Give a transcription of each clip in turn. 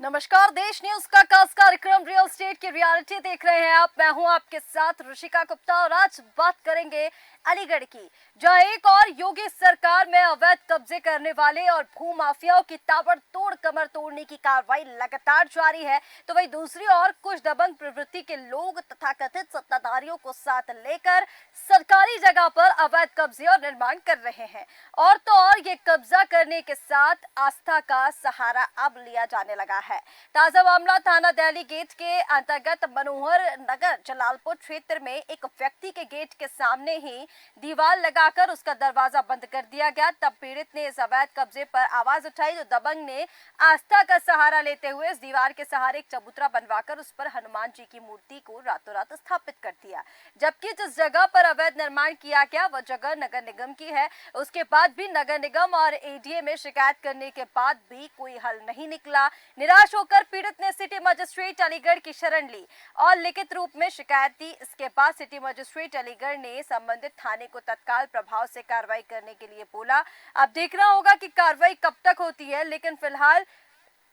नमस्कार, देश न्यूज का खास कार्यक्रम रियल स्टेट की रियलिटी देख रहे हैं आप। मैं हूं आपके साथ ऋषिका गुप्ता और आज बात करेंगे अलीगढ़ की, जहां एक और योगी सरकार में अवैध कब्जे करने वाले और भू माफियाओं की ताबड़तोड़ कमर तोड़ने की कार्रवाई लगातार जारी है, तो वहीं दूसरी ओर कुछ दबंग प्रवृत्ति के लोग तथाकथित सत्ताधारियों को साथ लेकर सरकारी जगह पर अवैध कब्जे और निर्माण कर रहे हैं। और तो और ये कब्जा करने के साथ आस्था का सहारा अब लिया जाने लगा है। ताजा मामला थाना दिल्ली गेट के अंतर्गत मनोहर नगर जलालपुर क्षेत्र में एक व्यक्ति के गेट के सामने ही दीवार लगाकर उसका दरवाजा बंद कर दिया गया। तब पीड़ित ने इस अवैध कब्जे पर आवाज उठाई, तो दबंग ने आस्था का सहारा लेते हुए इस दीवार के सहारे एक चबूतरा बनवाकर उस पर हनुमान जी की मूर्ति को रातों रात स्थापित कर दिया। जबकि जिस जगह पर अवैध निर्माण किया गया वह जगह नगर निगम की है। उसके बाद भी नगर निगम और एडीए में शिकायत करने के बाद भी कोई हल नहीं निकला। निराश होकर पीड़ित ने सिटी मजिस्ट्रेट अलीगढ़ की शरण ली और लिखित रूप में शिकायत दी। इसके बाद सिटी मजिस्ट्रेट अलीगढ़ ने संबंधित थाने को तत्काल प्रभाव से कार्रवाई करने के लिए बोला। अब देखना होगा कि कार्रवाई कब तक होती है, लेकिन फिलहाल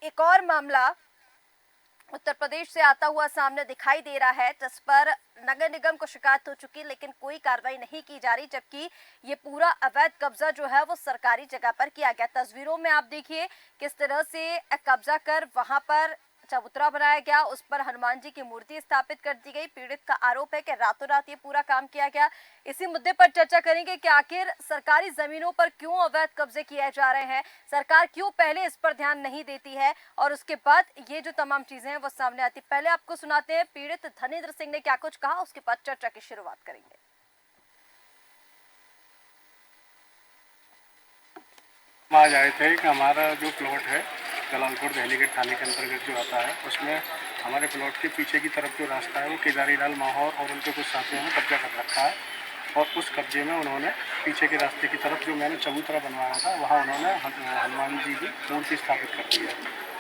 एक और मामला उत्तर प्रदेश से आता हुआ सामने दिखाई दे रहा है, जिस पर नगर निगम को शिकायत हो चुकी, लेकिन कोई कार्रवाई नहीं की जा रही, जबकि ये पूरा अवैध कब्जा जो है वो सरकारी जगह पर किया गया। तस्वीरों में आप देखिए किस तरह से कब्जा कर वहां पर चबूतरा बनाया गया, उस पर हनुमान जी की मूर्ति स्थापित कर दी गई। पीड़ित का आरोप है कि रातों रात ये पूरा काम किया गया। इसी मुद्दे पर चर्चा करेंगे कि आखिर सरकारी जमीनों पर क्यों अवैध कब्जे किए जा रहे हैं, सरकार क्यों पहले इस पर ध्यान नहीं देती है और उसके बाद ये जो तमाम चीजें हैं वो सामने आती। पहले आपको सुनाते हैं पीड़ित धनेंद्र सिंह ने क्या कुछ कहा, उसके बाद चर्चा की शुरुआत करेंगे। आज आए थे कि हमारा जो प्लॉट है जलालपुर दिल्ली गेट थाने के अंतर्गत जो आता है, उसमें हमारे प्लॉट के पीछे की तरफ जो रास्ता है वो केदारी लाल माहौर और उनके कुछ साथियों ने कब्जा कर रखा है। और उस कब्जे में उन्होंने पीछे के रास्ते की तरफ जो मैंने चबूतरा बनवाया था वहाँ उन्होंने हनुमान जी की मूर्ति स्थापित कर दी है।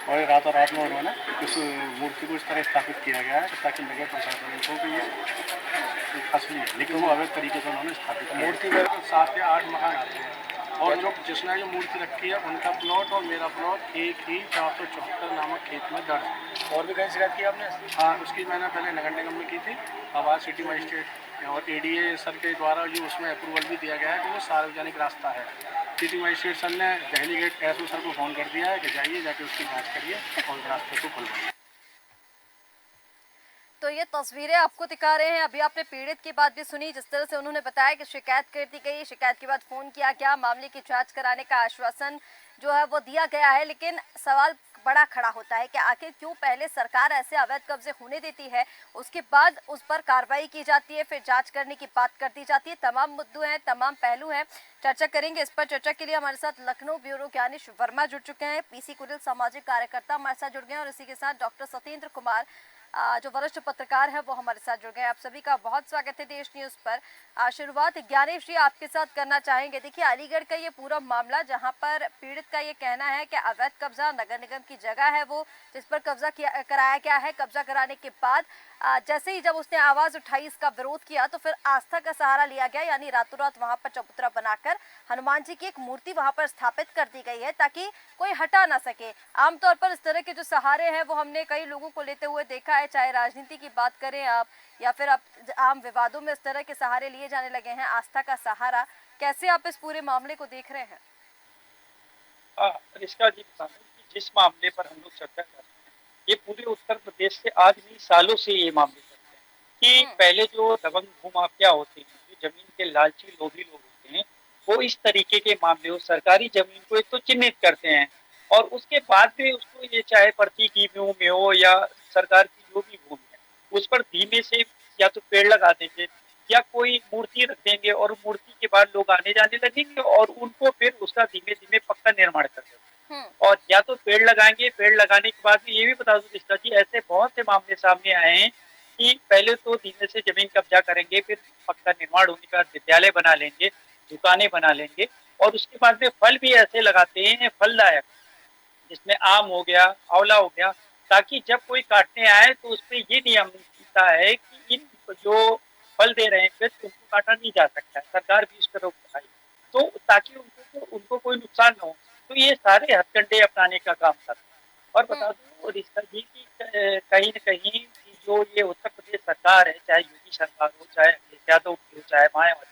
और रातों रात में उन्होंने उस मूर्ति को इस तरह स्थापित किया गया है ताकि नगर प्रशासन को कि ये असली है, लेकिन वो अवैध तरीके से उन्होंने स्थापित मूर्ति में 7 या 8 मकान आते हैं। और जो जिसने जो मूर्ति रखी है उनका प्लॉट और मेरा प्लॉट एक ही 474 नामक खेत में दर्ज है। और भी कहीं शिकायत की आपने? हाँ, उसकी मैंने पहले नगर निगम में की थी। अब आज सिटी मजिस्ट्रेट और एडीए सर के द्वारा जो उसमें अप्रूवल भी दिया गया है कि वो सार्वजनिक रास्ता है। सिटी मजिस्ट्रेट सर ने दिल्ली गेट एसओ सर को फ़ोन कर दिया है कि जाइए जाके उसकी जाँच करिए और रास्ते को खुलवाइए। तो ये तस्वीरें आपको दिखा रहे हैं। अभी आपने पीड़ित की बात भी सुनी, जिस तरह से उन्होंने बताया कि शिकायत कर दी गई, शिकायत के बाद फोन किया गया, मामले की जांच कराने का आश्वासन जो है वो दिया गया है। लेकिन सवाल बड़ा खड़ा होता है कि आखिर क्यों पहले सरकार ऐसे अवैध कब्जे होने देती है, उसके बाद उस पर कार्रवाई की जाती है, फिर जांच करने की बात कर दी जाती है। तमाम मुद्दे हैं, तमाम पहलू हैं, चर्चा करेंगे इस पर। चर्चा के लिए हमारे साथ लखनऊ ब्यूरो ज्ञानेश वर्मा जुड़ चुके हैं, पीसी कुरिल सामाजिक कार्यकर्ता हमारे साथ जुड़ गए हैं और इसी के साथ डॉक्टर सत्येंद्र कुमार जो वरिष्ठ पत्रकार है वो हमारे साथ जुड़ गए। आप सभी का बहुत स्वागत है देश न्यूज पर। शुरुआत ज्ञानेश जी आपके साथ करना चाहेंगे। देखिए, अलीगढ़ का ये पूरा मामला जहां पर पीड़ित का ये कहना है कि अवैध कब्जा नगर निगम की जगह है वो जिस पर कब्जा कराया गया है। कब्जा कराने के बाद जैसे ही जब उसने आवाज उठाई, इसका विरोध किया, तो फिर आस्था का सहारा लिया गया, यानी रातों रात वहां पर चबूतरा बनाकर हनुमान जी की एक मूर्ति वहां पर स्थापित कर दी गई है ताकि कोई हटा ना सके। आमतौर पर इस तरह के जो सहारे हैं वो हमने कई लोगों को लेते हुए देखा है, चाहे राजनीति की बात करें आप या फिर आप आम विवादों में इस तरह के सहारे लिए जाने लगे हैं, आस्था का सहारा। कैसे आप इस पूरे मामले को देख रहे हैं? रिश्का जी बता रहे कि जिस मामले पर हम लोग चर्चा कर रहे हैं, ये पूरे उत्तर प्रदेश से आज नहीं सालों से ये मामले चलते हैं कि पहले जो दबंग भूमाफिया होते हैं, जो जमीन के लालची लोभी लोग होते हैं, वो इस तरीके के मामले हो सरकारी जमीन को एक तो चिन्हित करते हैं और उसके बाद में उसको ये चाहे प्रति की व्यू में हो या सरकार की जो भी भूमि है, उस पर धीमे से या तो पेड़ लगा देंगे या कोई मूर्ति रख देंगे और मूर्ति के बाद लोग आने जाने लगेंगे और उनको फिर उसका धीमे धीमे पक्का निर्माण कर देंगे। और या तो पेड़ लगाएंगे, पेड़ लगाने के बाद ये भी बता दूं कृष्णा जी, ऐसे बहुत से मामले सामने आए हैं कि पहले तो धीमे से जमीन कब्जा करेंगे, फिर पक्का निर्माण होने के बाद विद्यालय बना लेंगे, दुकानें बना लेंगे और उसके बाद में फल भी ऐसे लगाते हैं फलदायक, जिसमें आम हो गया, आंवला हो गया, ताकि जब कोई काटने आए तो उसपे ये नियमता है कि इन जो फल दे रहे हैं पेड़ उनको काटा नहीं जा सकता है, सरकार भी इस पर रोक लगाई। तो ताकि उनको कोई नुकसान ना हो, तो ये सारे हथकंडे अपनाने का काम करते हैं। और हम्म। बता दूँ ऋषिता जी कि कहीं न कहीं कि जो ये उत्तर प्रदेश सरकार है, चाहे योगी सरकार हो, चाहे अखिलेश यादव की हो, चाहे मायावती,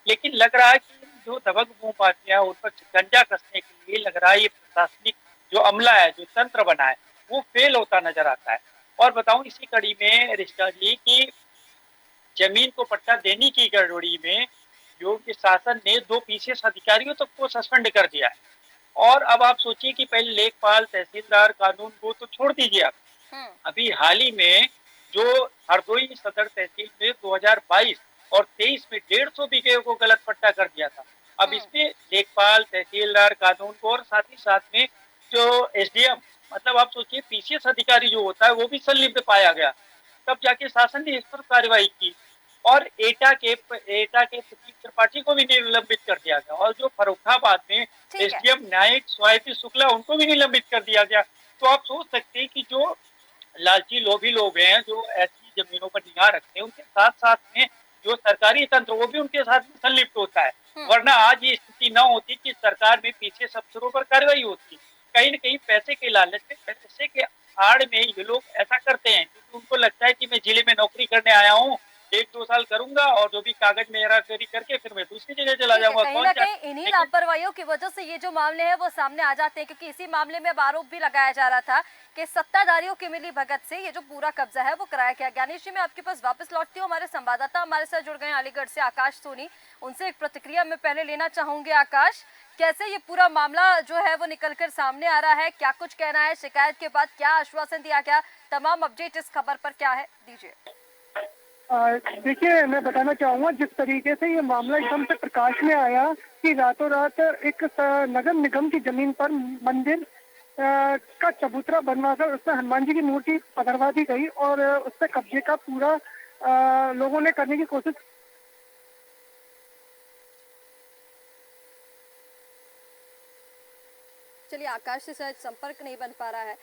लेकिन लग रहा है कि जो दबंग भूमाफिया उन पर शिकंजा कसने के लिए लग रहा है ये प्रशासनिक जो अमला है, जो तंत्र बना है, वो फेल होता नजर आता है। और बताऊं इसी कड़ी में ऋषिता जी की जमीन को पट्टा देने की गड़बड़ी में योगी शासन ने 2 पीसीएस अधिकारियों तक को सस्पेंड कर दिया है। और अब आप सोचिए कि पहले लेखपाल, तहसीलदार, कानून को तो छोड़ दीजिए आप, हम्म। अभी हाल ही में जो हरदोई सदर तहसील में 2022 और 23 में 150 बीघे को गलत पट्टा कर दिया था। अब हम्म। इसमें लेखपाल, तहसीलदार, कानून को और साथ ही साथ में जो एसडीएम, मतलब आप सोचिए पीसीएस अधिकारी जो होता है वो भी संलिप्त पाया गया। तब जाके शासन ने इस पर कार्रवाई की और एटा के प्रतीक त्रिपाठी को भी निलंबित कर दिया गया और जो फर्रुखाबाद में ठीक है। एसडीएम न्यायिक स्वाति शुक्ला उनको भी निलंबित कर दिया गया। तो आप सोच सकते हैं कि जो लालची लोभी लोग हैं जो ऐसी जमीनों पर निगाह रखते हैं उनके साथ साथ में जो सरकारी तंत्र वो भी उनके साथ में संलिप्त होता है। हम्म। वरना आज ये स्थिति न होती कि सरकार में पीछे अफसरों पर कार्रवाई होती। कहीं न कहीं पैसे के लालच में, पैसे के आड़ में ये लोग ऐसा करते हैं क्योंकि उनको लगता है कि मैं जिले में नौकरी करने आया हूँ, 1-2 साल करूंगा और जो भी कागज में हेरा-फेरी करके फिर मैं दूसरी जगह चला ठीक है, जाऊंगा। कहीं कौन न चा कहीं इन्हीं लेकिन लापरवाहियों की वजह से ये जो मामले हैं वो सामने आ जाते हैं, क्योंकि इसी मामले में अब आरोप भी लगाया जा रहा था कि सत्ताधारियों की मिलीभगत से ये जो पूरा कब्जा है वो कराया गया। ज्ञानेश जी, मैं आपके पास वापस लौटती हूँ। हमारे संवाददाता हमारे साथ जुड़ गए हैं अलीगढ़ से, आकाश सोनी। उनसे एक प्रतिक्रिया मैं पहले लेना चाहूंगी। आकाश, कैसे ये पूरा मामला जो है वो निकल कर सामने आ रहा है, क्या कुछ कहना है, शिकायत के बाद क्या आश्वासन दिया गया, तमाम अपडेट इस खबर पर क्या है, दीजिए। देखिए, मैं बताना चाहूँगा जिस तरीके से ये मामला एकदम से प्रकाश में आया कि रातों रात एक नगर निगम की जमीन पर मंदिर का चबूतरा बनवाकर उसमें हनुमान जी की मूर्ति पकड़वा दी गई और उस पे कब्जे का पूरा लोगों ने करने की कोशिश। चलिए, आकाश से शायद संपर्क नहीं बन पा रहा है।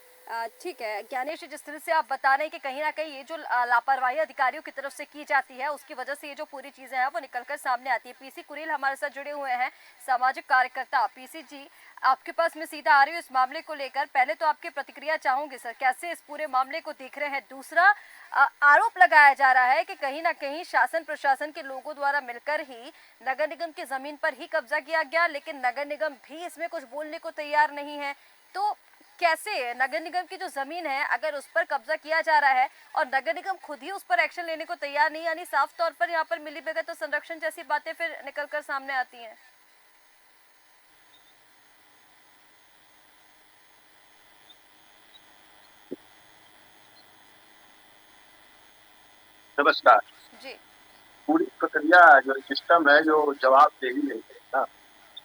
ठीक है ज्ञानेश जी, जिस तरह से आप बता रहे हैं कि कहीं ना कहीं ये जो लापरवाही अधिकारियों की तरफ से की जाती है उसकी वजह से ये जो पूरी चीजें हैं वो निकलकर सामने आती है। पीसी कुरील हमारे साथ जुड़े हुए हैं, सामाजिक कार्यकर्ता। पीसी जी, आपके पास मैं सीधा आ रही हूँ इस मामले को लेकर। पहले तो आपकी प्रतिक्रिया चाहूंगी सर, कैसे इस पूरे मामले को देख रहे हैं। दूसरा, आरोप लगाया जा रहा है कि कहीं ना कहीं शासन प्रशासन के लोगों द्वारा मिलकर ही नगर निगम की जमीन पर ही कब्जा किया गया, लेकिन नगर निगम भी इसमें कुछ बोलने को तैयार नहीं है। तो कैसे नगर निगम की जो जमीन है अगर उस पर कब्जा किया जा रहा है और नगर निगम खुद ही उस पर एक्शन लेने को तैयार नहीं, यानी साफ तौर पर यहाँ पर मिलीभगत और संरक्षण जैसी बातें फिर निकलकर सामने आती हैं। नमस्कार। जी। पूरी प्रक्रिया जो सिस्टम है जो जवाबदेही नहीं है ना,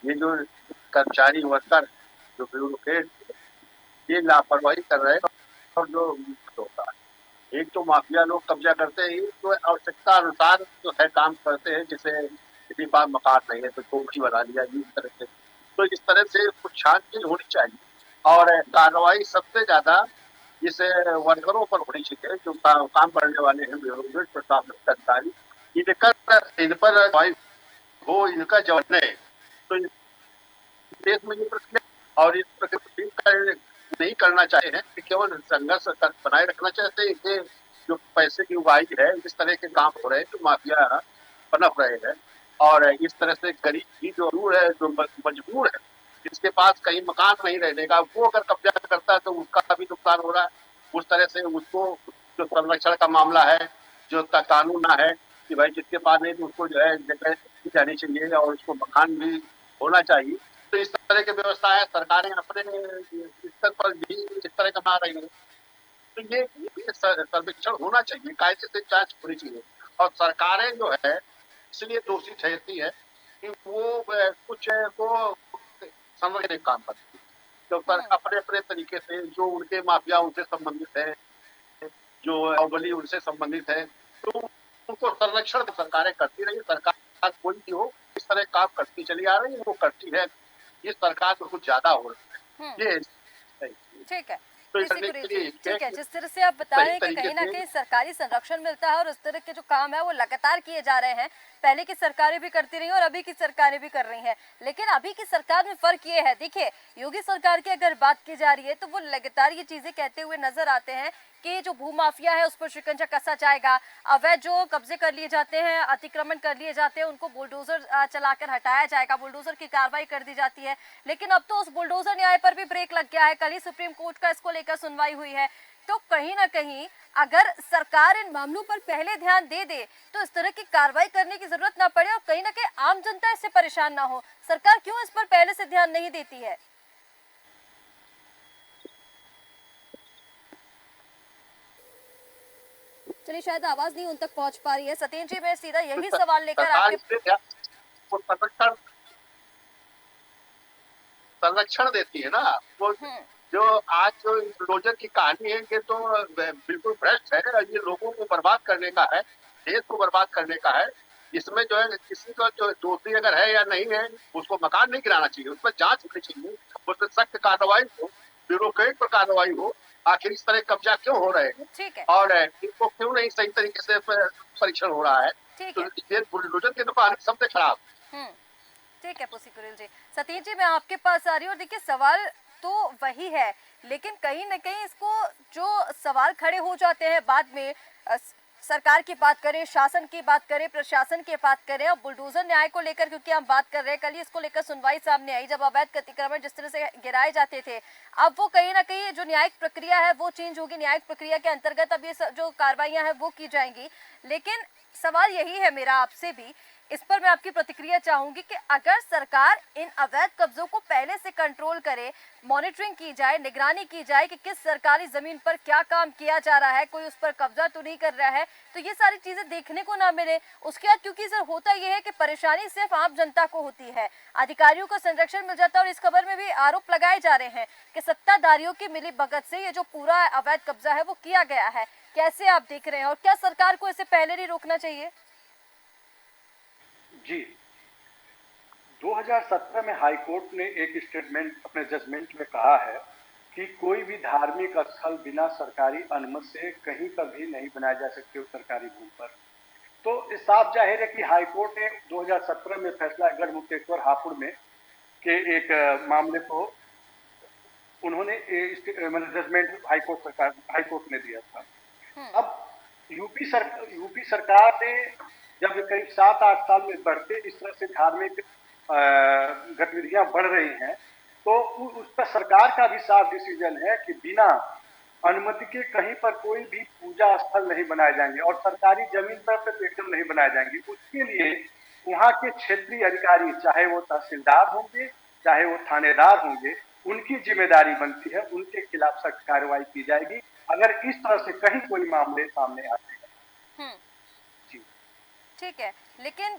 ये जो कर्मचारी वर्कर जो ब्यूरोक्रेट ये लापरवाही कर रहे हैं और जो होता है, एक तो माफिया लोग कब्जा करते ही तो आवश्यकता अनुसार जो है काम करते हैं, जैसे किसी पास मकान नहीं है तो चौकी बना लिया इस तरह से। तो इस तरह से कुछ छानबीन होनी चाहिए और कार्रवाई सबसे ज्यादा इस वर्करों पर होनी चाहिए जो काम करने वाले हैं ब्यूरोक्रेट प्रशासनिक अधिकारी। इन पर कार्रवाई हो, इनका जवाब है तो इस देश में ये प्रक्रिया और इस प्रक्रिया नहीं करना चाहे हैं कि केवल संघर्ष बनाए रखना चाहते हैं कि जो पैसे की उगाही है इस तरह के काम हो रहे हैं जो माफिया पनप रहे हैं और इस तरह से गरीब भी जो दूर है जो मजबूर है जिसके पास कहीं मकान नहीं रहने का वो अगर कब्जा करता है तो उसका भी नुकसान हो रहा है। उस तरह से उसको जो संरक्षण का मामला है जो कानून ना है कि भाई जिसके पास नहीं तो उसको जो है जगह दी जानी चाहिए और उसको मकान भी होना चाहिए। तो इस तरह की व्यवस्था है, सरकारें अपने स्तर पर भी इस तरह का बना रही है। तो ये सर्वेक्षण होना चाहिए, कायदे से जांच होनी चाहिए और सरकारें जो है इसलिए दोषी ठहरती है कि वो कुछ को समझने का काम करती है तो अपने अपने तरीके से जो उनके माफिया उनसे संबंधित है जो बाहुबली उनसे संबंधित है तो उनको संरक्षण सरकारें करती रही। सरकार कोई भी हो इस तरह काम करती चली आ रही है, वो करती है, ये सरकार को कुछ ज्यादा हो रहा हम्म। है। ये सही चीज़। ठीक है। तो इस ऋषि करने कुरेल के जी, लिए ये है ठीक है, कि जिस तरह से आप बता सही रहे हैं कि तरीके कहीं ना से कहीं सरकारी संरक्षण मिलता है और इस तरह के जो काम है वो लगातार किए जा रहे हैं, पहले की सरकारें भी करती रही और अभी की सरकारें भी कर रही हैं, लेकिन अभी की सरकार में फर्क ये है, देखिए योगी सरकार की अगर बात की जा रही है तो वो लगातार ये चीजें कहते हुए नजर आते हैं कि जो भूमाफिया है उस पर शिकंजा कसा जाएगा, अवैध जो कब्जे कर लिए जाते हैं, अतिक्रमण कर लिए जाते हैं, उनको बुलडोजर चलाकर हटाया जाएगा, बुलडोजर की कार्रवाई कर दी जाती है। लेकिन अब तो उस बुलडोजर न्याय पर भी ब्रेक लग गया है, कल ही सुप्रीम कोर्ट का इसको लेकर सुनवाई हुई है। तो कहीं ना कहीं अगर सरकार इन मामलों पर पहले ध्यान दे दे तो इस तरह की कार्रवाई करने की जरूरत ना पड़े और कहीं ना कहीं आम जनता इससे परेशान ना हो। सरकार क्यों इस पर पहले से ध्यान नहीं देती है? चलिए, शायद आवाज नहीं उन तक पहुंच पा रही है। सत्येंद्र जी, मैं सीधा तो यही सवाल लेकर सरकार आपके इससे वो संरक्षण देती है ना। वो हम्म। जो आज जो बुलडोजर की कहानी है, ये तो बिल्कुल भ्रष्ट है, ये लोगों को बर्बाद करने का है, देश को बर्बाद करने का है। इसमें जो है किसी का जो दोषी अगर है या नहीं है, उसको मकान नहीं गिराना चाहिए, उस पर जांच होनी चाहिए, उस पर सख्त कार्रवाई हो, ब्यूरोक्रेट पर कार्रवाई हो, आखिर इस तरह कब्जा क्यों हो रहे हैं ठीक है। और इनको क्यों नहीं सही तरीके से परीक्षण हो रहा है। ठीक तो है। ये बुलडोजर की तो कहानी सबसे खराब। हम्म। ठीक है पुसी कुरेल जी। सतीश जी, मैं आपके पास आ रही हूँ और देखिए सवाल तो वही है, लेकिन कहीं ना कहीं इसको जो सवाल खड़े हो जाते हैं बाद में, सरकार की बात करें, शासन की बात करें, प्रशासन की बात करें और बुलडोजर न्याय को लेकर, क्योंकि हम बात कर रहे हैं, कल ही इसको लेकर सुनवाई सामने आई जब अवैध अतिक्रमण जिस तरह से गिराए जाते थे, अब वो कहीं ना कहीं जो न्यायिक प्रक्रिया है वो चेंज होगी, न्यायिक प्रक्रिया के अंतर्गत अब ये जो कार्रवाइयां हैं वो की जाएंगी। लेकिन सवाल यही है मेरा आपसे भी, इस पर मैं आपकी प्रतिक्रिया चाहूंगी कि अगर सरकार इन अवैध कब्जों को पहले से कंट्रोल करे, मॉनिटरिंग की जाए, निगरानी की जाए कि किस सरकारी जमीन पर क्या काम किया जा रहा है, कोई उस पर कब्जा तो नहीं कर रहा है, तो ये सारी चीजें देखने को ना मिले। उसके बाद क्योंकि सर होता यह है कि परेशानी सिर्फ आम जनता को होती है, अधिकारियों को संरक्षण मिल जाता है और इस खबर में भी आरोप लगाए जा रहे हैं कि सत्ताधारियों की मिली भगत से ये जो पूरा अवैध कब्जा है वो किया गया है। कैसे आप देख रहे हैं और क्या सरकार को इसे पहले नहीं रोकना चाहिए? जी, 2017 में हाई कोर्ट ने एक स्टेटमेंट अपने जजमेंट में कहा है कि कोई भी धार्मिक स्थल बिना सरकारी अनुमति से कहीं पर भी नहीं बनाए जा सकते हो सरकारी भूमि पर। तो साफ जाहिर है कि हाई कोर्ट ने 2017 में फैसला गढ़मुक्तेश्वर हापुड़ में के एक मामले को उन्होंने जजमेंट हाई कोर्ट ने दिया था। अब यूपी सरकार ने जब करीब 7-8 साल में बढ़ते इस तरह से धार्मिक गतिविधियां बढ़ रही हैं, तो उस पर सरकार का भी साफ डिसीजन है कि बिना अनुमति के कहीं पर कोई भी पूजा स्थल नहीं बनाए जाएंगे और सरकारी जमीन पर तो एकदम नहीं बनाए जाएंगे। उसके लिए वहाँ के क्षेत्रीय अधिकारी, चाहे वो तहसीलदार होंगे, चाहे वो थानेदार होंगे, उनकी जिम्मेदारी बनती है, उनके खिलाफ सख्त कार्रवाई की जाएगी अगर इस तरह से कहीं कोई मामले सामने आते हैं। जी, ठीक है, लेकिन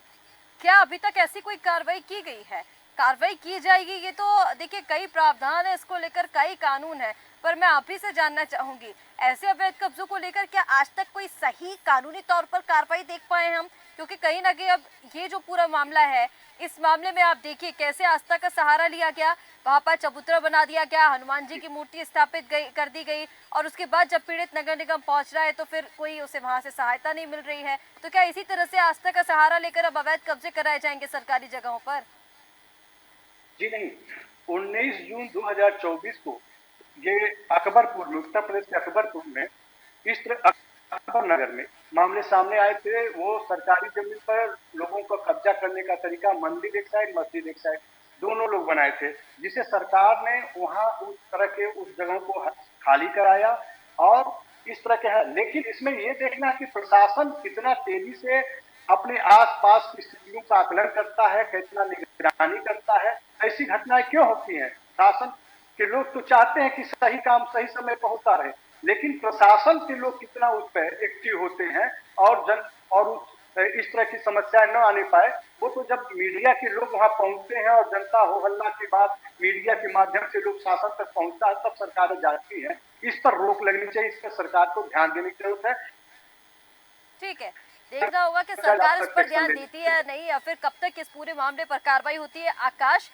क्या अभी तक ऐसी कोई कार्रवाई की गई है? कार्रवाई की जाएगी, ये तो देखिए कई प्रावधान है इसको लेकर, कई कानून है, पर मैं आप ही से जानना चाहूंगी ऐसे अवैध कब्जों को लेकर क्या आज तक कोई सही कानूनी तौर पर कार्रवाई देख पाए हम? क्योंकि कहीं ना कहीं अब ये जो पूरा मामला है, इस मामले में आप देखिए कैसे आस्था का सहारा लिया गया, वहां पर चबूतरा बना दिया गया, हनुमान जी की मूर्ति स्थापित कर दी गई और उसके बाद जब पीड़ित नगर निगम पहुंच रहा है तो फिर कोई उसे वहां से सहायता नहीं मिल रही है। तो क्या इसी तरह से आस्था का सहारा लेकर अब अवैध कब्जे कराए जाएंगे सरकारी जगहों पर? जी नहीं, 19 जून 2024 को ये अकबरपुर में, उत्तर प्रदेश के अकबरपुर में, इस तरह अकबर नगर में मामले सामने आए थे। वो सरकारी जमीन पर लोगों को कब्जा करने का तरीका, मंदिर एक साइड, मस्जिद एक साइड, दोनों लोग बनाए थे, जिसे सरकार ने वहां उस तरह के उस जगह को खाली कराया और इस तरह के है। लेकिन इसमें ये देखना कि प्रशासन कितना तेजी से अपने आसपास की स्थितियों का आकलन करता है, कितना निगरानी करता है। ऐसी घटनाएं क्यों होती हैं? शासन के लोग तो चाहते हैं कि सही काम सही समय पर होता रहे, लेकिन प्रशासन के लोग कितना उस पर एक्टिव होते हैं और इस तरह की समस्याएं न आने पाए। वो तो जब मीडिया के लोग वहां पहुंचते हैं और जनता हो हल्ला के बाद मीडिया के माध्यम से लोग शासन तक पहुंचता है, तब सरकारें जाती है। इस पर रोक लगनी चाहिए, इस पर सरकार को ध्यान देने की जरूरत है। ठीक है, देखना होगा कि सरकार इस पर ध्यान देती है या नहीं, या फिर कब तक इस पूरे मामले पर कार्रवाई होती है। आकाश,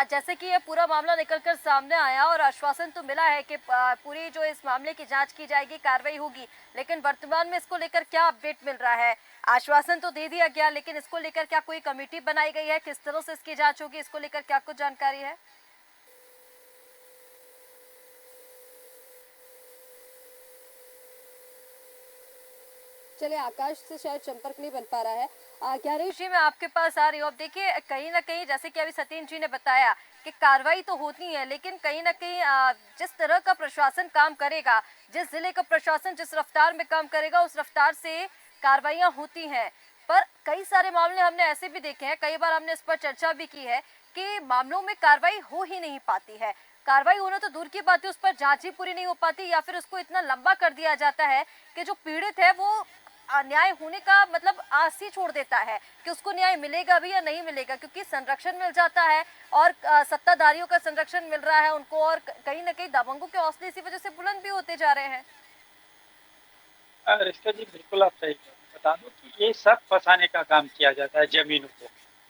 जैसे कि ये पूरा मामला निकलकर सामने आया और आश्वासन तो मिला है कि पूरी जो इस मामले की जांच की जाएगी, कार्रवाई होगी, लेकिन वर्तमान में इसको लेकर क्या अपडेट मिल रहा है? आश्वासन तो दे दिया गया, लेकिन इसको लेकर क्या कोई कमेटी बनाई गई है? किस तरह से इसकी जांच होगी, इसको लेकर क्या कुछ जानकारी है? चलिए, आकाश से शायद संपर्क नहीं बन पा रहा है। ग्यारह जी, मैं आपके पास आ रही हूँ। अब देखिए, कहीं ना कहीं जैसे कि अभी सतीन जी ने बताया कि कार्रवाई तो होती है, लेकिन कहीं ना कहीं जिस तरह का प्रशासन काम करेगा, जिस जिले का प्रशासन जिस रफ्तार में काम करेगा, उस रफ्तार से कार्रवाइयाँ होती हैं। पर कई सारे मामले हमने ऐसे भी देखे हैं, कई बार हमने इस पर चर्चा भी की है कि मामलों में कार्रवाई हो ही नहीं पाती है। कार्रवाई होना तो दूर की बात है, उस पर जांच ही पूरी नहीं हो पाती, या फिर उसको इतना लंबा कर दिया जाता है कि जो पीड़ित है वो न्याय होने का मतलब आस ही छोड़ देता है कि उसको न्याय मिलेगा भी या नहीं मिलेगा, क्योंकि संरक्षण मिल जाता है और सत्ताधारियों का संरक्षण मिल रहा है उनको, और कहीं ना कहीं दबंगों के हौसले इसी वजह से बुलंद भी होते जा रहे हैं। रिश्ता जी, बिल्कुल आप सही कह रहे हैं। बता दूं कि ये सब फंसाने का काम किया जाता है जमीनों को।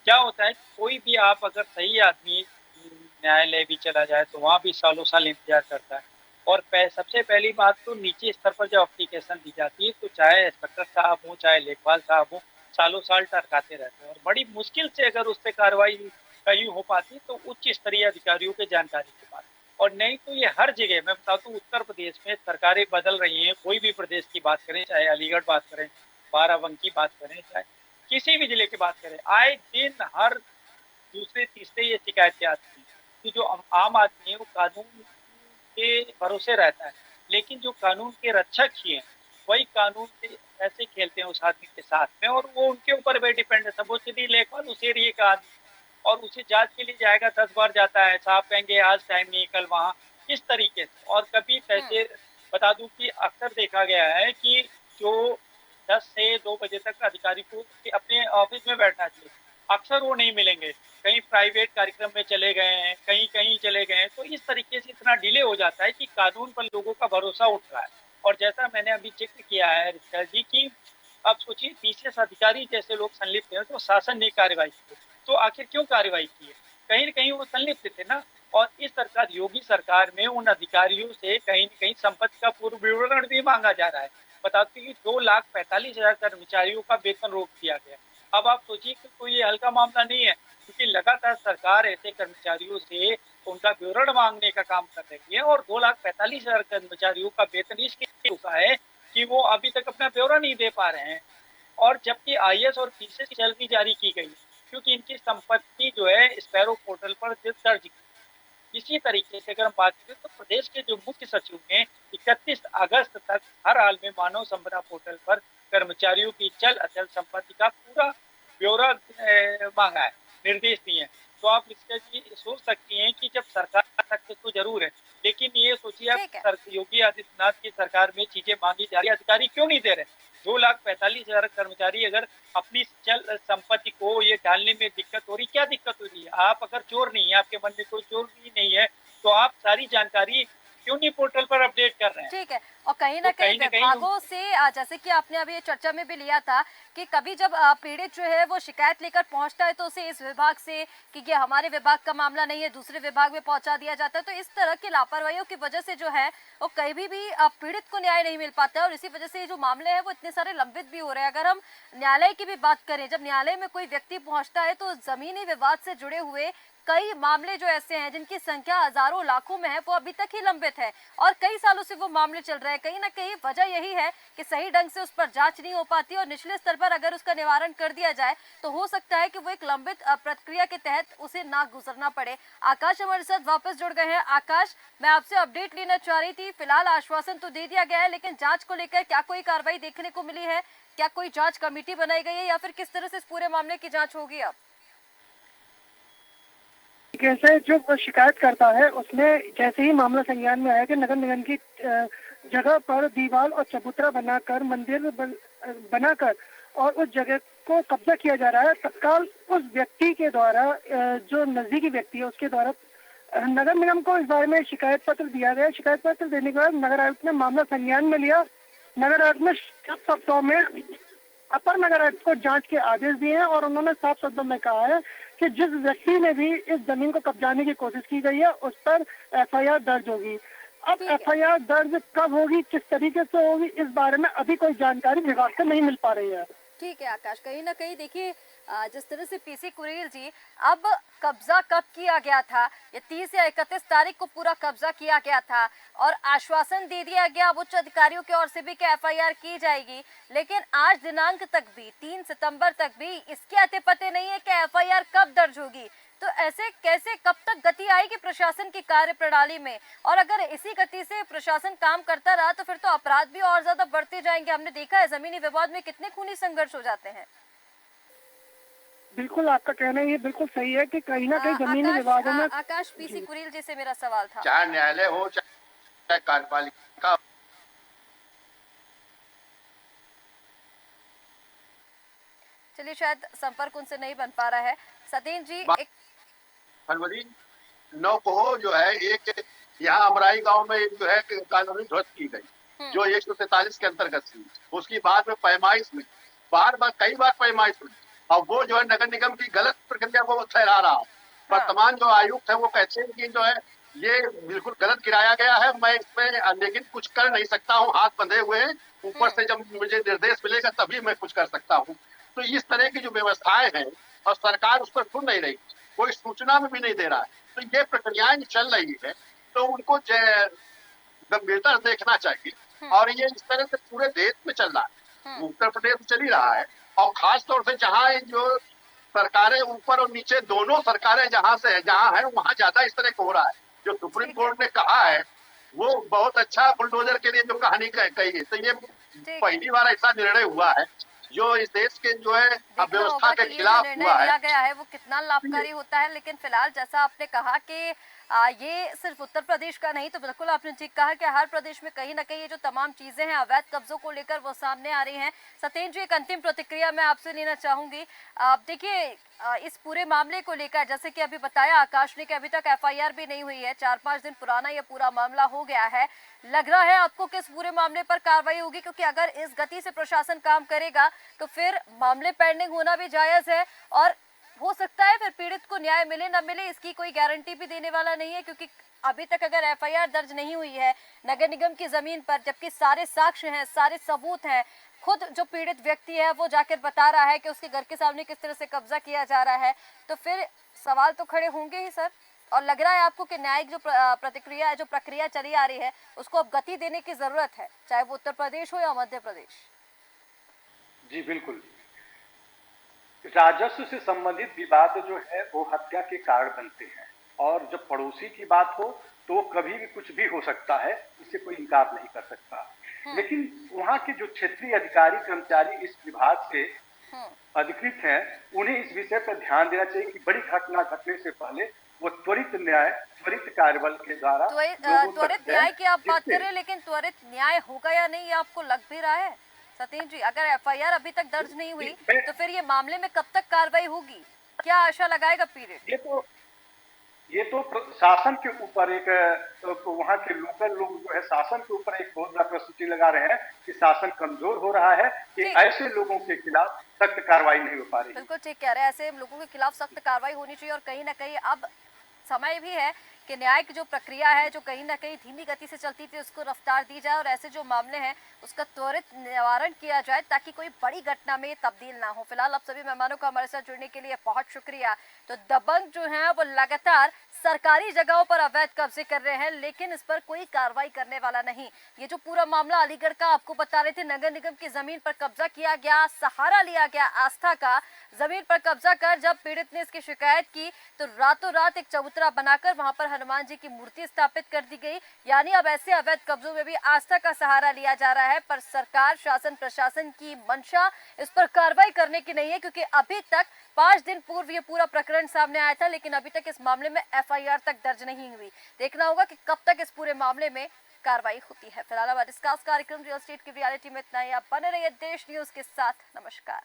क्या होता है, कोई भी आप अगर सही आदमी न्यायालय भी चला जाए तो वहाँ भी सालों साल इंतजार करता है। और सबसे पहली बात तो नीचे स्तर पर जब एप्लीकेशन दी जाती है तो चाहे इंस्पेक्टर साहब हो चाहे लेखपाल साहब हो, सालों साल टरकाते रहते हैं और बड़ी मुश्किल से अगर उस पर कार्रवाई कहीं हो पाती तो उच्च स्तरीय अधिकारियों के जानकारी के बाद। और नहीं तो ये हर जगह, मैं बता दूं, उत्तर प्रदेश में सरकारें बदल रही हैं, कोई भी प्रदेश की बात करें, चाहे अलीगढ़ बात करें, बाराबंकी बात करें, चाहे किसी भी जिले की बात करें, आए दिन हर दूसरे तीसरे ये शिकायतें आती हैं कि जो आम आदमी है वो कानून के भरोसे रहता है, लेकिन जो कानून के रक्षक ही हैं वही कानून से ऐसे खेलते हैं उस आदमी के साथ में, और वो उनके ऊपर भी डिपेंड है। सब यदि लेखपाल उसे ये कहा और उसे जांच के लिए जाएगा, 10 बार जाता है, साहब कहेंगे आज टाइम नहीं, कल वहाँ, किस तरीके से। और कभी पैसे, बता दूं कि अक्सर देखा गया है कि जो 10 से 2 बजे तक अधिकारी को अपने ऑफिस में बैठना चाहिए, अक्सर वो नहीं मिलेंगे, कहीं प्राइवेट कार्यक्रम में चले गए हैं, कहीं कहीं चले गए हैं। तो इस तरीके से इतना डिले हो जाता है कि कानून पर लोगों का भरोसा उठ रहा है। और जैसा मैंने अभी जिक्र किया है ऋचा जी की, अब सोचिए पीसीएस अधिकारी जैसे लोग संलिप्त हैं तो शासन ने कार्रवाई की, तो आखिर क्यों कार्रवाई की है? कहीं न कहीं वो संलिप्त थे ना। और इस सरकार, योगी सरकार में उन अधिकारियों से कहीं न कहीं संपत्ति का पूर्व विवरण भी मांगा जा रहा है। बताते हैं कि 2,45,000 कर्मचारियों का वेतन रोक दिया गया। अब आप सोचिए कि कोई ये हल्का मामला नहीं है, क्योंकि लगातार सरकार ऐसे कर्मचारियों से उनका विवरण मांगने का काम कर रही है, और 2,45,000 कर्मचारियों का वेतन इसलिए रुका है कि वो अभी तक अपना ब्यौरा नहीं दे पा रहे हैं। और जबकि आईएएस और पीसीएस की जल्दी जारी की गई, क्योंकि इनकी संपत्ति जो है स्पैरो पोर्टल पर दर्ज की। इसी तरीके से अगर हम बात करें तो प्रदेश के जो मुख्य सचिव ने 31 अगस्त तक हर हाल में मानव संपदा पोर्टल पर कर्मचारियों की चल अचल संपत्ति का पूरा ब्यौरा मांगा है, निर्देश दिए हैं। तो आप इसके सोच सकती हैं कि जब सरकार सकते तो जरूर है, लेकिन ये सोचिए आप योगी आदित्यनाथ की सरकार में चीजें मांगी जा रही है, अधिकारी क्यों नहीं दे रहे? 2,45,000 कर्मचारी अगर अपनी चल संपत्ति को ये डालने में दिक्कत हो रही, क्या दिक्कत हो रही है? आप अगर चोर नहीं है, आपके मन में कोई चोर भी नहीं है, तो आप सारी जानकारी क्यों नहीं पोर्टल पर अपडेट कर रहे हैं? ठीक है, और कहीं ना कहीं विभागों से, जैसे कि आपने अभी ये चर्चा में भी लिया था कि कभी जब पीड़ित जो है वो शिकायत लेकर पहुंचता है तो उसे इस विभाग से कि ये हमारे विभाग का मामला नहीं है, दूसरे विभाग में पहुंचा दिया जाता है। तो इस तरह की लापरवाहियों की वजह से जो है वो कहीं भी पीड़ित को न्याय नहीं मिल पाता है, और इसी वजह से जो मामले हैं वो इतने सारे लंबित भी हो रहे हैं। अगर हम न्यायालय की भी बात करें, जब न्यायालय में कोई व्यक्ति पहुंचता है तो जमीनी विवाद से जुड़े हुए कई मामले जो ऐसे हैं जिनकी संख्या हजारों लाखों में है, वो अभी तक ही लंबित है और कई सालों से वो मामले चल रहे हैं। कहीं ना कहीं वजह यही है कि सही ढंग से उस पर जांच नहीं हो पाती, और निचले स्तर पर अगर उसका निवारण कर दिया जाए तो हो सकता है कि वो एक लंबित प्रक्रिया के तहत उसे ना गुजरना पड़े। आकाश हमारे साथ वापस जुड़ गए हैं। आकाश, मैं आपसे अपडेट लेना चाह रही थी, फिलहाल आश्वासन तो दे दिया गया है, लेकिन जाँच को लेकर क्या कोई कार्रवाई देखने को मिली है? क्या कोई जाँच कमेटी बनाई गई है, या फिर किस तरह से इस पूरे मामले की जाँच होगी? अब कैसे जो शिकायत करता है उसने जैसे ही मामला संज्ञान में आया कि नगर निगम की जगह पर दीवार और चबूतरा बनाकर मंदिर बनाकर और उस जगह को कब्जा किया जा रहा है, तत्काल उस व्यक्ति के द्वारा, जो नजदीकी व्यक्ति है उसके द्वारा नगर निगम को इस बारे में शिकायत पत्र दिया गया। शिकायत पत्र देने के बाद नगर आयुक्त ने मामला संज्ञान में लिया। नगर आयुक्त ने 7 सप्ताह में अपर नगर आयुक्त को जांच के आदेश दिए हैं और उन्होंने साफ शब्दों में कहा है कि जिस व्यक्ति ने भी इस जमीन को कब्जाने की कोशिश की गई है उस पर एफआईआर दर्ज होगी। अब ठीक है। एफआईआर दर्ज कब होगी, किस तरीके से होगी, इस बारे में अभी कोई जानकारी विभाग से नहीं मिल पा रही है। ठीक है आकाश, कहीं ना कहीं देखिए जिस तरह से पीसी कुरेल जी, अब कब्जा कब किया गया था, ये 30 या 31 तारीख को पूरा कब्जा किया गया था और आश्वासन दे दिया गया उच्च अधिकारियों की ओर से भी कि एफआईआर की जाएगी, लेकिन आज दिनांक तक भी 3 सितंबर तक भी इसके अते पते नहीं है कि एफआईआर कब दर्ज होगी। तो ऐसे कैसे, कब तक गति आएगी प्रशासन की कार्य प्रणाली में? और अगर इसी गति से प्रशासन काम करता रहा तो फिर तो अपराध भी और ज्यादा बढ़ते जाएंगे। हमने देखा है जमीनी विवाद में कितने खूनी संघर्ष हो जाते हैं। बिल्कुल, आपका कहना ये बिल्कुल सही है कि कहीं ना कहीं जमीनी विवादों में। आकाश, पीसी कुरेल जी से मेरा सवाल था। चाहे न्यायालय हो चाहे कार्यपालिका। चलिए, शायद संपर्क उनसे नहीं बन पा रहा है। सतेन जी, एक फरवरी 9 को जो है एक यहाँ अमराई गांव में जो है कानूनी ध्वस्त की गई, जो 143 के अंतर्गत थी। उसकी बाद में पैमाइश हुई, कई बार पैमाइश हुई, और वो जो है नगर निगम की गलत प्रक्रिया को ठहरा रहा है। वर्तमान जो आयुक्त है वो कहते हैं कि जो है ये बिल्कुल गलत गिराया गया है, मैं इसमें लेकिन कुछ कर नहीं सकता हूँ, हाथ बंधे हुए हैं, ऊपर से जब मुझे निर्देश मिलेगा तभी मैं कुछ कर सकता हूँ। तो इस तरह की जो व्यवस्थाएं हैं और सरकार उस पर सुन नहीं रही, कोई सूचना में भी नहीं दे रहा है, तो ये प्रक्रियाएं चल रही है, तो उनको गंभीरता से देखना चाहिए। और ये इस तरह से पूरे देश में चल रहा है, उत्तर प्रदेश में चल ही रहा है, और खास तौर से जहाँ जो सरकारें ऊपर और नीचे दोनों सरकारें जहाँ है वहाँ ज्यादा इस तरह का हो रहा है। जो सुप्रीम कोर्ट ने कहा है वो बहुत अच्छा, बुलडोजर के लिए जो कहानी कही है, तो ये पहली बार ऐसा निर्णय हुआ है जो इस देश के जो है व्यवस्था के खिलाफ हुआ है। लिया गया है वो कितना लाभकारी होता है। लेकिन फिलहाल जैसा आपने कहा कि ये सिर्फ उत्तर प्रदेश का नहीं, तो बिल्कुल आपने ठीक कहा कि हर प्रदेश में कहीं ना कहीं ये जो तमाम चीजें हैं अवैध कब्जों को लेकर वो सामने आ रही हैं। सतेन जी, एक अंतिम प्रतिक्रिया मैं आपसे लेना चाहूंगी। आप देखिए, इस पूरे मामले को लेकर जैसे कि अभी बताया आकाश ने कि अभी तक एफआईआर भी नहीं हुई है, 4-5 दिन पुराना ये पूरा मामला हो गया है। लग रहा है आपको कि इस पूरे मामले पर कार्रवाई होगी? क्योंकि अगर इस गति से प्रशासन काम करेगा तो फिर मामले पेंडिंग होना भी जायज है, और हो सकता है फिर पीड़ित को न्याय मिले न मिले इसकी कोई गारंटी भी देने वाला नहीं है। क्योंकि अभी तक अगर एफआईआर दर्ज नहीं हुई है नगर निगम की जमीन पर, जबकि सारे साक्ष्य हैं, सारे सबूत हैं, खुद जो पीड़ित व्यक्ति है वो जाकर बता रहा है कि उसके घर के सामने किस तरह से कब्जा किया जा रहा है, तो फिर सवाल तो खड़े होंगे ही सर। और लग रहा है आपको कि न्यायिक जो प्रतिक्रिया है, जो प्रक्रिया चली आ रही है, उसको अब गति देने की जरूरत है, चाहे वो उत्तर प्रदेश हो या मध्य प्रदेश। जी बिल्कुल, राजस्व से संबंधित विवाद जो है वो हत्या के कारण बनते हैं, और जब पड़ोसी की बात हो तो कभी भी कुछ भी हो सकता है, इससे कोई इनकार नहीं कर सकता। लेकिन वहाँ के जो क्षेत्रीय अधिकारी कर्मचारी इस विभाग से अधिकृत हैं, उन्हें इस विषय पर ध्यान देना चाहिए कि बड़ी घटना घटने से पहले वो त्वरित न्याय, त्वरित कार्यबल के द्वारा त्वरित न्याय की आप बात कर रहे हैं, लेकिन त्वरित न्याय होगा या नहीं ये आपको लग भी रहा है सतेन जी? अगर एफआईआर अभी तक दर्ज नहीं हुई तो फिर ये मामले में कब तक कार्रवाई होगी? क्या आशा लगाएगा पीरियड? ये तो शासन के ऊपर एक, तो वहाँ के लोकल लोग जो है शासन के ऊपर एक बहुत बड़ा प्रस्तुति लगा रहे हैं कि शासन कमजोर हो रहा है, कि ऐसे लोगों के खिलाफ सख्त कार्रवाई नहीं हो पा रही। बिल्कुल ठीक कह रहे हैं, ऐसे लोगों के खिलाफ सख्त कार्रवाई होनी चाहिए। और कहीं ना कहीं अब समय भी है कि न्याय की जो प्रक्रिया है, जो कहीं ना कहीं धीमी गति से चलती थी, उसको रफ्तार दी जाए और ऐसे जो मामले हैं उसका त्वरित निवारण किया जाए ताकि कोई बड़ी घटना में तब्दील ना हो। फिलहाल आप सभी मेहमानों का हमारे साथ जुड़ने के लिए बहुत शुक्रिया। तो दबंग जो है वो लगातार सरकारी जगहों पर अवैध कब्जे कर रहे हैं, लेकिन इस पर कोई कार्रवाई करने वाला नहीं। ये जो पूरा मामला अलीगढ़ का आपको बता रहे थे, नगर निगम की जमीन पर कब्जा किया गया, सहारा लिया गया आस्था का, जमीन पर कब्जा कर जब पीड़ित ने इसकी शिकायत की तो रातों रात एक चबूतरा बनाकर वहां पर हनुमान जी की मूर्ति स्थापित कर दी गई। यानी अब ऐसे अवैध कब्जों में भी आस्था का सहारा लिया जा रहा है, पर सरकार, शासन, प्रशासन की मंशा इस पर कार्रवाई करने की नहीं है। क्योंकि अभी तक 5 दिन पूर्व ये पूरा प्रकरण सामने आया था, लेकिन अभी तक इस मामले में एफआईआर तक दर्ज नहीं हुई। देखना होगा कि कब तक इस पूरे मामले में कार्रवाई होती है। फिलहाल हमारे डिस्कस कार्यक्रम रियल स्टेट की रियलिटी में इतना ही। आप बने रहिए देश न्यूज के साथ। नमस्कार।